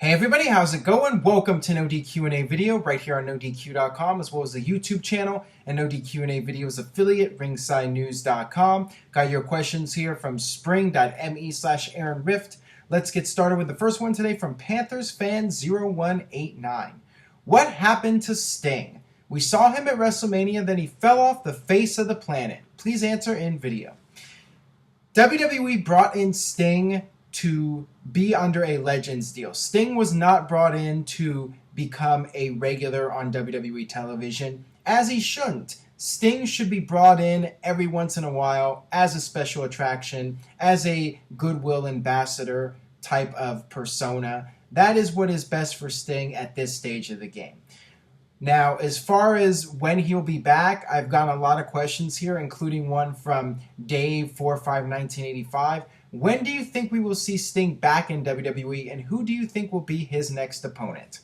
Hey everybody, how's it going? Welcome to NoDQ&A video right here on NoDQ.com, as well as the YouTube channel and NoDQ&A videos affiliate, ringsidenews.com. Got your questions here from spring.me/Aaron Rift. Let's get started with the first one today from Panthers fan 0189. What happened to Sting? We saw him at WrestleMania, then he fell off the face of the planet. Please answer in video. WWE brought in Sting to be under a Legends deal. Sting was not brought in to become a regular on WWE television, as he shouldn't. Sting should be brought in every once in a while as a special attraction, as a goodwill ambassador type of persona. That is what is best for Sting at this stage of the game. Now, as far as when he'll be back, I've gotten a lot of questions here, including one from Dave451985. When do you think we will see Sting back in WWE, and who do you think will be his next opponent?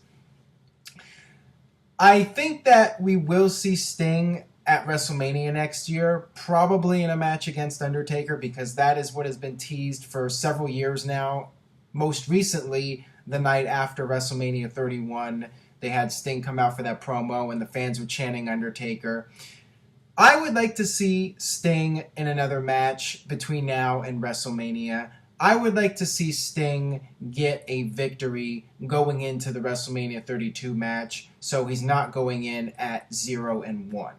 I think that we will see Sting at WrestleMania next year, probably in a match against Undertaker, because that is what has been teased for several years now. Most recently, the night after WrestleMania 31, they had Sting come out for that promo, and the fans were chanting Undertaker. I would like to see Sting in another match between now and WrestleMania. I would like to see Sting get a victory going into the WrestleMania 32 match, so he's not going in at 0-1.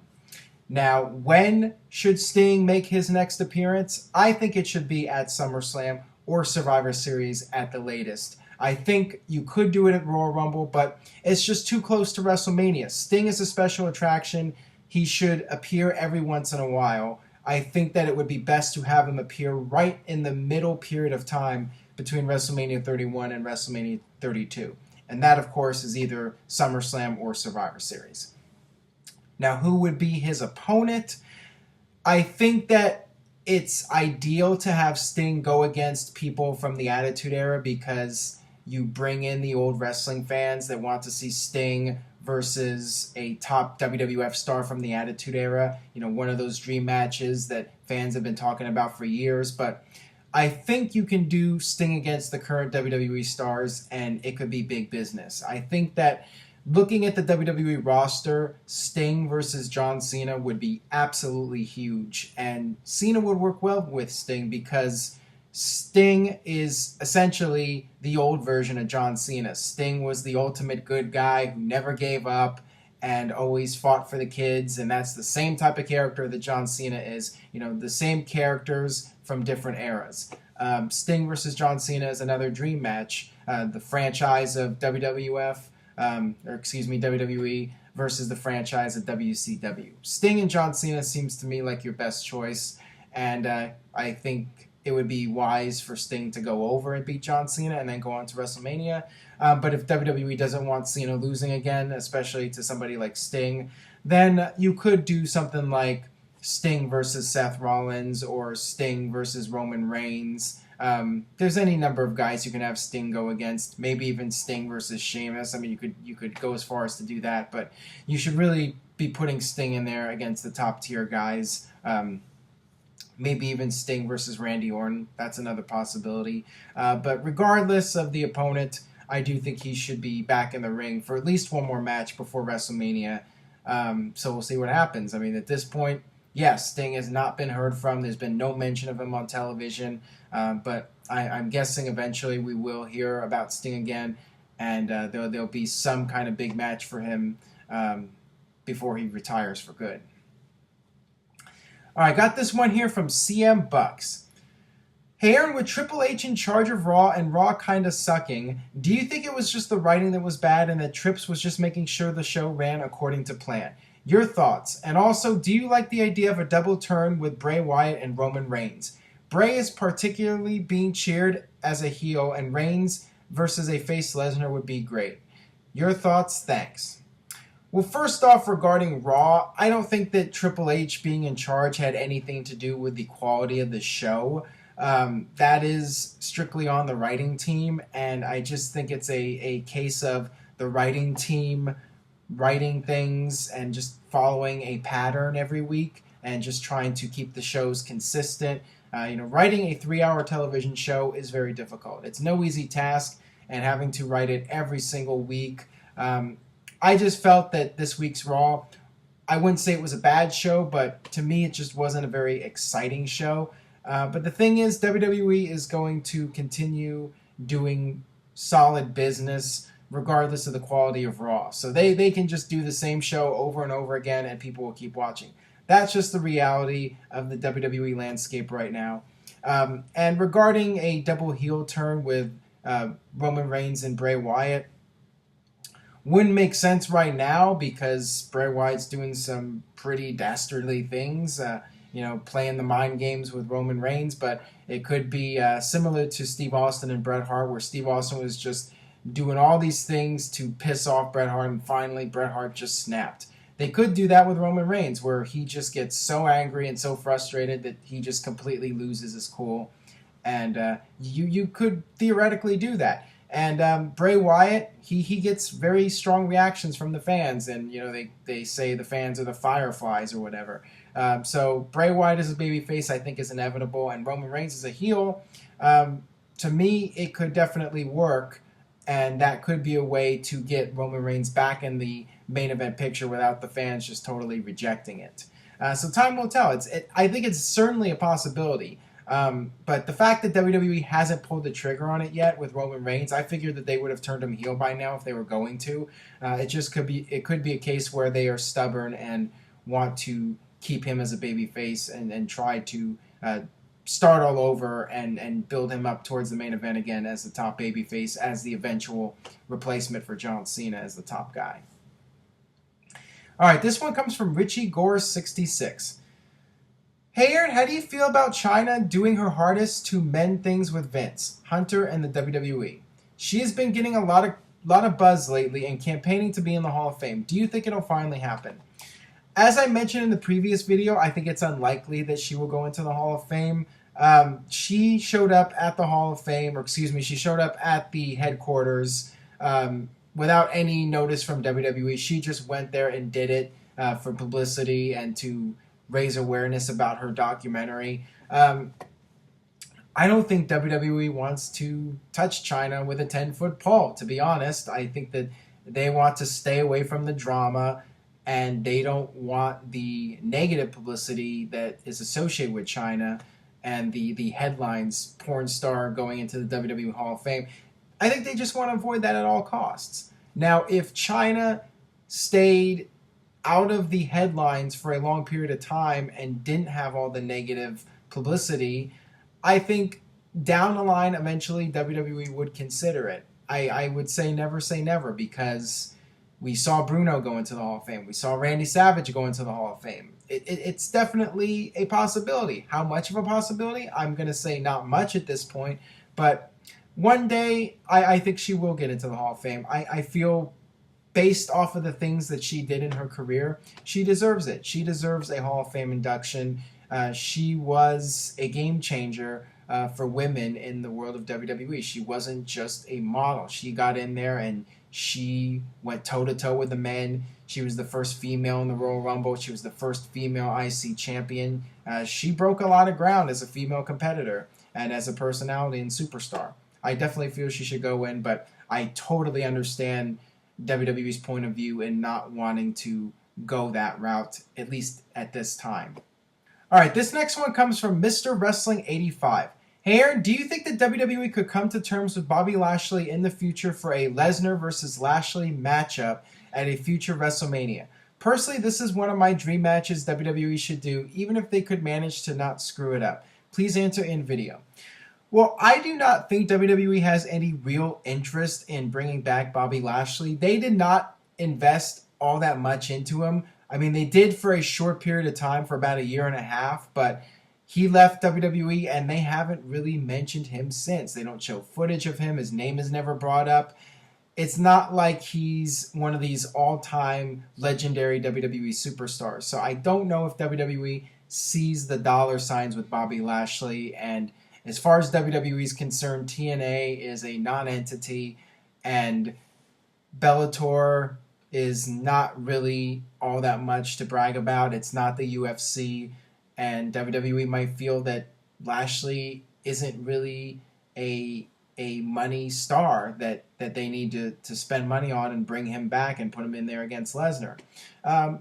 Now, when should Sting make his next appearance? I think it should be at SummerSlam or Survivor Series at the latest. I think you could do it at Royal Rumble, but it's just too close to WrestleMania. Sting is a special attraction. He should appear every once in a while. I think that it would be best to have him appear right in the middle period of time between WrestleMania 31 and WrestleMania 32. And that, of course, is either SummerSlam or Survivor Series. Now, who would be his opponent? I think that it's ideal to have Sting go against people from the Attitude Era, because you bring in the old wrestling fans that want to see Sting versus a top WWF star from the Attitude Era. You know, one of those dream matches that fans have been talking about for years. But I think you can do Sting against the current WWE stars, and it could be big business. I think that looking at the WWE roster, Sting versus John Cena would be absolutely huge. And Cena would work well with Sting, because Sting is essentially the old version of John Cena. Sting was the ultimate good guy who never gave up and always fought for the kids, and that's the same type of character that John Cena is. You know, the same characters from different eras. Sting versus John Cena is another dream match. The franchise of WWE versus the franchise of WCW. Sting and John Cena seems to me like your best choice, and I think it would be wise for Sting to go over and beat John Cena and then go on to WrestleMania. But if WWE doesn't want Cena losing again, especially to somebody like Sting, then you could do something like Sting versus Seth Rollins or Sting versus Roman Reigns. There's any number of guys you can have Sting go against. Maybe even Sting versus Sheamus. I mean, you could go as far as to do that, but you should really be putting Sting in there against the top tier guys. Maybe even Sting versus Randy Orton. That's another possibility. But regardless of the opponent, I do think he should be back in the ring for at least one more match before WrestleMania. So we'll see what happens. I mean, at this point, yes, Sting has not been heard from. There's been no mention of him on television. But I'm guessing eventually we will hear about Sting again, and there'll be some kind of big match for him before he retires for good. All right, got this one here from CM Bucks. Hey Aaron, with Triple H in charge of Raw and Raw kind of sucking, do you think it was just the writing that was bad and that Trips was just making sure the show ran according to plan? Your thoughts? And also, do you like the idea of a double turn with Bray Wyatt and Roman Reigns? Bray is particularly being cheered as a heel, and Reigns versus a face Lesnar would be great. Your thoughts? Thanks. Well, first off, regarding Raw, I don't think that Triple H being in charge had anything to do with the quality of the show. That is strictly on the writing team, and I just think it's a case of the writing team writing things and just following a pattern every week and just trying to keep the shows consistent. Writing a 3-hour television show is very difficult. It's no easy task. and having to write it every single week. I just felt that this week's Raw, I wouldn't say it was a bad show, but to me it just wasn't a very exciting show. But the thing is, WWE is going to continue doing solid business regardless of the quality of Raw. So they can just do the same show over and over again and people will keep watching. That's just the reality of the WWE landscape right now. And regarding a double heel turn with Roman Reigns and Bray Wyatt, wouldn't make sense right now because Bray Wyatt's doing some pretty dastardly things, playing the mind games with Roman Reigns, but it could be similar to Steve Austin and Bret Hart, where Steve Austin was just doing all these things to piss off Bret Hart, and finally Bret Hart just snapped. They could do that with Roman Reigns, where he just gets so angry and so frustrated that he just completely loses his cool, and you could theoretically do that. And Bray Wyatt, he gets very strong reactions from the fans, and they say the fans are the Fireflies or whatever. So Bray Wyatt as a babyface, I think, is inevitable, and Roman Reigns as a heel. To me, it could definitely work, and that could be a way to get Roman Reigns back in the main event picture without the fans just totally rejecting it. So time will tell. I think it's certainly a possibility. But the fact that WWE hasn't pulled the trigger on it yet with Roman Reigns, I figured that they would have turned him heel by now if they were going to. It could be a case where they are stubborn and want to keep him as a babyface and try to start all over and build him up towards the main event again as the top babyface, as the eventual replacement for John Cena as the top guy. All right, this one comes from Richie Gore 66. Hey Aaron, how do you feel about Chyna doing her hardest to mend things with Vince, Hunter, and the WWE? She has been getting a lot of buzz lately and campaigning to be in the Hall of Fame. Do you think it'll finally happen? As I mentioned in the previous video, I think it's unlikely that she will go into the Hall of Fame. She showed up at the Hall of Fame, she showed up at the headquarters without any notice from WWE. She just went there and did it for publicity and to raise awareness about her documentary. I don't think WWE wants to touch Chyna with a 10-foot pole, to be honest. I think that they want to stay away from the drama, and they don't want the negative publicity that is associated with Chyna and the headlines, porn star going into the WWE Hall of Fame. I think they just want to avoid that at all costs. Now, if Chyna stayed out of the headlines for a long period of time and didn't have all the negative publicity, I think down the line, eventually, WWE would consider it. I would say never, because we saw Bruno go into the Hall of Fame. We saw Randy Savage go into the Hall of Fame. It's definitely a possibility. How much of a possibility? I'm going to say not much at this point, but one day I think she will get into the Hall of Fame. I feel, based off of the things that she did in her career, she deserves it. She deserves a Hall of Fame induction. She was a game changer for women in the world of WWE. She wasn't just a model. She got in there and she went toe-to-toe with the men. She was the first female in the Royal Rumble. She was the first female IC champion. She broke a lot of ground as a female competitor and as a personality and superstar. I definitely feel she should go in, but I totally understand WWE's point of view in not wanting to go that route, at least at this time. All right, this next one comes from Mr. Wrestling 85. Hey Aaron, do you think that WWE could come to terms with Bobby Lashley in the future for a Lesnar versus Lashley matchup at a future WrestleMania? Personally, this is one of my dream matches WWE should do, even if they could manage to not screw it up. Please answer in video. Well, I do not think WWE has any real interest in bringing back Bobby Lashley. They did not invest all that much into him. I mean, they did for a short period of time, for about a year and a half, but he left WWE and they haven't really mentioned him since. They don't show footage of him. His name is never brought up. It's not like he's one of these all-time legendary WWE superstars. So I don't know if WWE sees the dollar signs with Bobby Lashley. And as far as WWE is concerned, TNA is a non-entity, and Bellator is not really all that much to brag about. It's not the UFC, and WWE might feel that Lashley isn't really a a money star that they need to spend money on and bring him back and put him in there against Lesnar.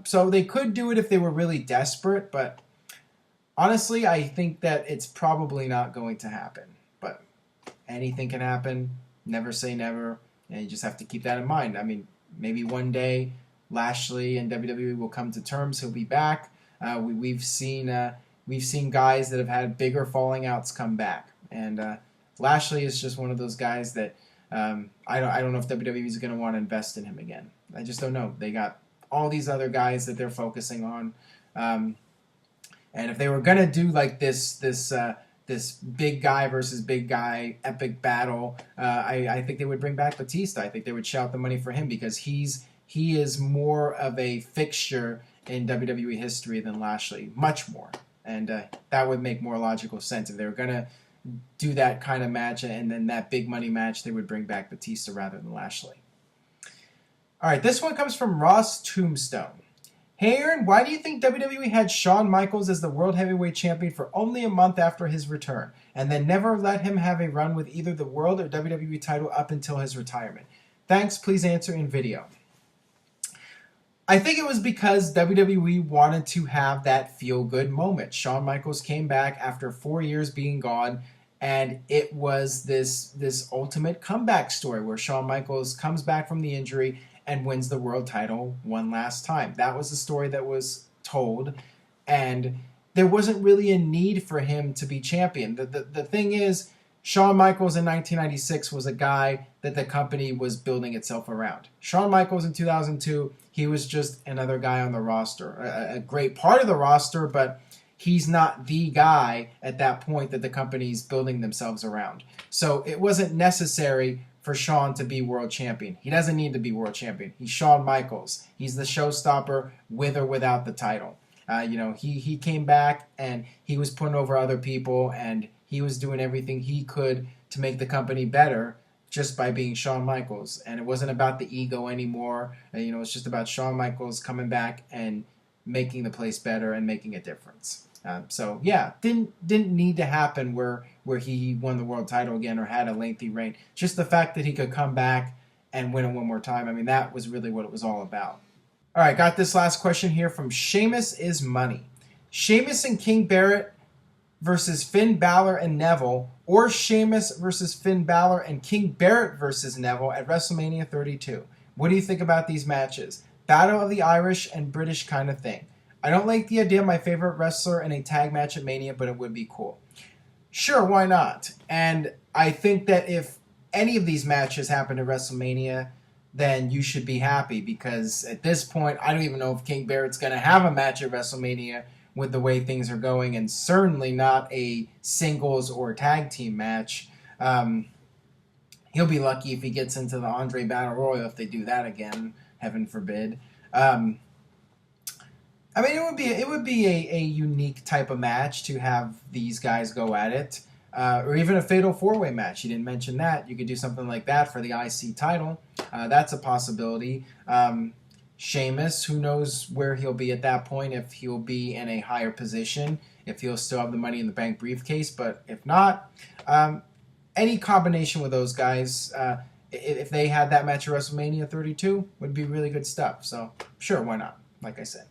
So they could do it if they were really desperate, but honestly, I think that it's probably not going to happen. But anything can happen. Never say never, and you just have to keep that in mind. I mean, maybe one day Lashley and WWE will come to terms. He'll be back. We've seen guys that have had bigger falling outs come back, and Lashley is just one of those guys that I don't know if WWE is going to want to invest in him again. I just don't know. They got all these other guys that they're focusing on, and if they were going to do like this big guy versus big guy epic battle, I think they would bring back Batista. I think they would shout the money for him because he is more of a fixture in WWE history than Lashley, much more, and that would make more logical sense if they were going to do that kind of match, and then that big money match, they would bring back Batista rather than Lashley. All right, this one comes from Ross Tombstone. Hey Aaron, why do you think WWE had Shawn Michaels as the World Heavyweight Champion for only a month after his return, and then never let him have a run with either the World or WWE title up until his retirement? Thanks, please answer in video. I think it was because WWE wanted to have that feel-good moment. Shawn Michaels came back after 4 years being gone, and it was this ultimate comeback story where Shawn Michaels comes back from the injury and wins the world title one last time. That was the story that was told, and there wasn't really a need for him to be champion. The thing is, Shawn Michaels in 1996 was a guy that the company was building itself around. Shawn Michaels in 2002, he was just another guy on the roster. A great part of the roster, but he's not the guy at that point that the company's building themselves around. So it wasn't necessary for Shawn to be world champion. He doesn't need to be world champion. He's Shawn Michaels. He's the showstopper with or without the title. He came back and he was putting over other people, and he was doing everything he could to make the company better just by being Shawn Michaels. And it wasn't about the ego anymore. It's just about Shawn Michaels coming back and making the place better and making a difference. Didn't need to happen where he won the world title again or had a lengthy reign. Just the fact that he could come back and win it one more time. I mean, that was really what it was all about. All right, got this last question here from Sheamus is Money. Sheamus and King Barrett versus Finn Balor and Neville, or Sheamus versus Finn Balor and King Barrett versus Neville at WrestleMania 32. What do you think about these matches? Battle of the Irish and British kind of thing. I don't like the idea of my favorite wrestler in a tag match at Mania, but it would be cool. Sure, why not? And I think that if any of these matches happen at WrestleMania, then you should be happy, because at this point, I don't even know if King Barrett's going to have a match at WrestleMania with the way things are going, and certainly not a singles or tag team match. He'll be lucky if he gets into the Andre Battle Royal, if they do that again, heaven forbid. It would be a unique type of match to have these guys go at it, or even a fatal four-way match. You didn't mention that. You could do something like that for the IC title. That's a possibility. Sheamus, who knows where he'll be at that point, if he'll be in a higher position, if he'll still have the Money in the Bank briefcase, but if not, any combination with those guys, if they had that match at WrestleMania 32, would be really good stuff. So, sure, why not? Like I said.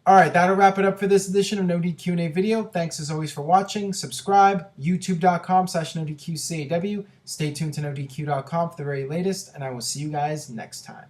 All right, that'll wrap it up for this edition of NoDQ&A video. Thanks as always for watching. Subscribe, youtube.com/NoDQCAW. Stay tuned to NoDQ.com for the very latest, and I will see you guys next time.